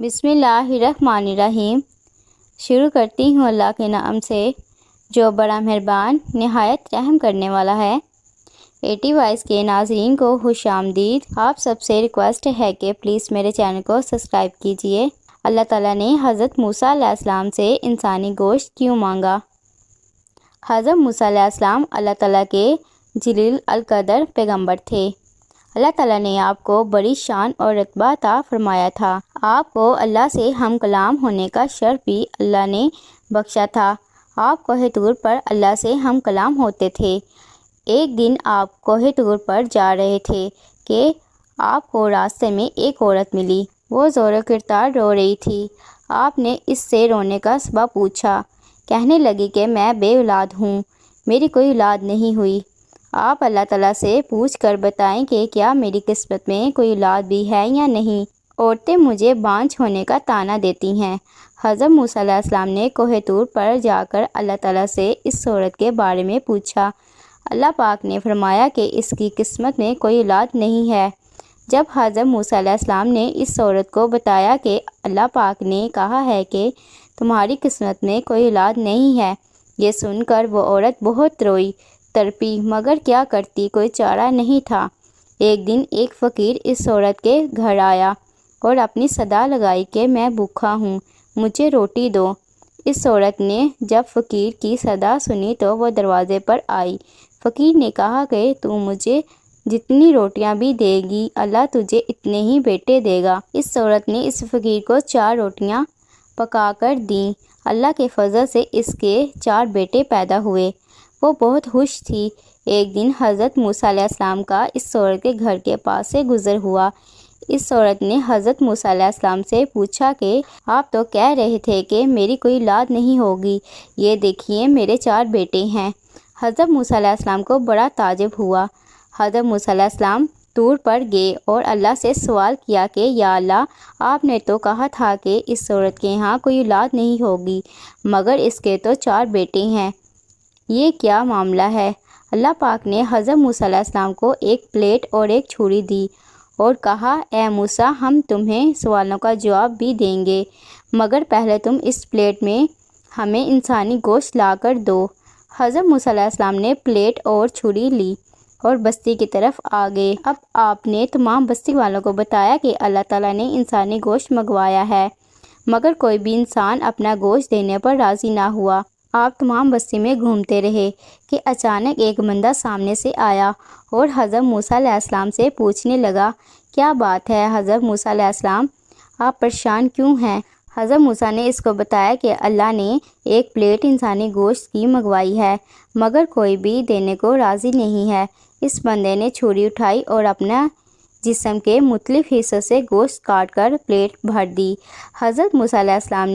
بسم اللہ الرحمن الرحیم۔ شروع کرتی ہوں اللہ کے نام سے جو بڑا مہربان نہایت رحم کرنے والا ہے۔ ایٹی وائس کے ناظرین کو خوش آمدید۔ آپ سب سے ریکویسٹ ہے کہ پلیز میرے چینل کو سبسکرائب کیجئے۔ اللہ تعالیٰ نے حضرت موسیٰ علیہ السلام سے انسانی گوشت کیوں مانگا؟ حضرت موسیٰ علیہ السلام اللہ تعالیٰ کے جلیل القدر پیغمبر تھے۔ اللہ تعالیٰ نے آپ کو بڑی شان اور رتبہ عطا فرمایا تھا۔ آپ کو اللہ سے ہم کلام ہونے کا شرف بھی اللہ نے بخشا تھا۔ آپ کوہ طور پر اللہ سے ہم کلام ہوتے تھے۔ ایک دن آپ کوہ طور پر جا رہے تھے کہ آپ کو راستے میں ایک عورت ملی۔ وہ زور و کرتار رو رہی تھی۔ آپ نے اس سے رونے کا سبب پوچھا۔ کہنے لگی کہ میں بے اولاد ہوں، میری کوئی اولاد نہیں ہوئی۔ آپ اللہ تعالیٰ سے پوچھ کر بتائیں کہ کیا میری قسمت میں کوئی اولاد بھی ہے یا نہیں؟ عورتیں مجھے بانجھ ہونے کا طعنہ دیتی ہیں۔ حضرت موسیٰ علیہ السلام نے کوہ طور پر جا کر اللہ تعالیٰ سے اس عورت کے بارے میں پوچھا۔ اللہ پاک نے فرمایا کہ اس کی قسمت میں کوئی اولاد نہیں ہے۔ جب حضرت موسیٰ علیہ السلام نے اس عورت کو بتایا کہ اللہ پاک نے کہا ہے کہ تمہاری قسمت میں کوئی اولاد نہیں ہے، یہ سن کر وہ عورت بہت روئی تڑپی، مگر کیا کرتی، کوئی چارہ نہیں تھا۔ ایک دن ایک فقیر اس عورت کے گھر آیا اور اپنی صدا لگائی کہ میں بھوکا ہوں، مجھے روٹی دو۔ اس عورت نے جب فقیر کی صدا سنی تو وہ دروازے پر آئی۔ فقیر نے کہا کہ تو مجھے جتنی روٹیاں بھی دے گی اللہ تجھے اتنے ہی بیٹے دے گا۔ اس عورت نے اس فقیر کو 4 روٹیاں پکا کر دیں۔ اللہ کے فضل سے اس کے 4 بیٹے پیدا ہوئے۔ وہ بہت خوش تھی۔ ایک دن حضرت موسیٰ علیہ السلام کا اس عورت کے گھر کے پاس سے گزر ہوا۔ اس عورت نے حضرت موسیٰ علیہ السلام سے پوچھا کہ آپ تو کہہ رہے تھے کہ میری کوئی اولاد نہیں ہوگی، یہ دیکھیے میرے 4 بیٹے ہیں۔ حضرت موسیٰ علیہ السلام کو بڑا تعجب ہوا۔ حضرت موسیٰ علیہ السلام طور پر گئے اور اللہ سے سوال کیا کہ یا اللہ، آپ نے تو کہا تھا کہ اس عورت کے یہاں کوئی اولاد نہیں ہوگی، مگر اس کے تو 4 بیٹے ہیں، یہ کیا معاملہ ہے؟ اللہ پاک نے حضرت موسیٰ علیہ السلام کو ایک پلیٹ اور ایک چھری دی اور کہا اے موسیٰ، ہم تمہیں سوالوں کا جواب بھی دیں گے، مگر پہلے تم اس پلیٹ میں ہمیں انسانی گوشت لا کر دو۔ حضرت موسیٰ علیہ السلام نے پلیٹ اور چھری لی اور بستی کی طرف آ گئے۔ اب آپ نے تمام بستی والوں کو بتایا کہ اللہ تعالیٰ نے انسانی گوشت منگوایا ہے، مگر کوئی بھی انسان اپنا گوشت دینے پر راضی نہ ہوا۔ آپ تمام بستی میں گھومتے رہے کہ اچانک ایک بندہ سامنے سے آیا اور حضرت موسیٰ علیہ السلام سے پوچھنے لگا کیا بات ہے حضرت موسیٰ علیہ السلام، آپ پریشان کیوں ہیں؟ حضرت موسیٰ نے اس کو بتایا کہ اللہ نے ایک پلیٹ انسانی گوشت کی منگوائی ہے، مگر کوئی بھی دینے کو راضی نہیں ہے۔ اس بندے نے چھری اٹھائی اور اپنا جسم کے مختلف حصوں سے گوشت کاٹ کر پلیٹ بھر دی۔ حضرت موسیٰ علیہ السلام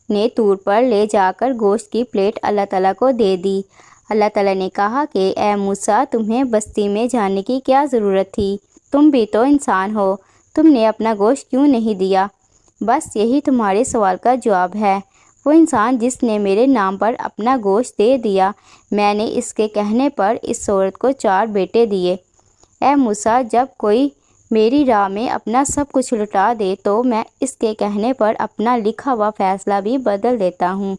نے طور پر لے جا کر گوشت کی پلیٹ اللہ تعالیٰ کو دے دی۔ اللہ تعالیٰ نے کہا کہ اے موسیٰ، تمہیں بستی میں جانے کی کیا ضرورت تھی؟ تم بھی تو انسان ہو، تم نے اپنا گوشت کیوں نہیں دیا؟ بس یہی تمہارے سوال کا جواب ہے۔ وہ انسان جس نے میرے نام پر اپنا گوشت دے دیا، میں نے اس کے کہنے پر اس عورت کو 4 بیٹے دیے۔ اے موسیٰ، جب کوئی میری راہ میں اپنا سب کچھ لٹا دے تو میں اس کے کہنے پر اپنا لکھا ہوا فیصلہ بھی بدل دیتا ہوں۔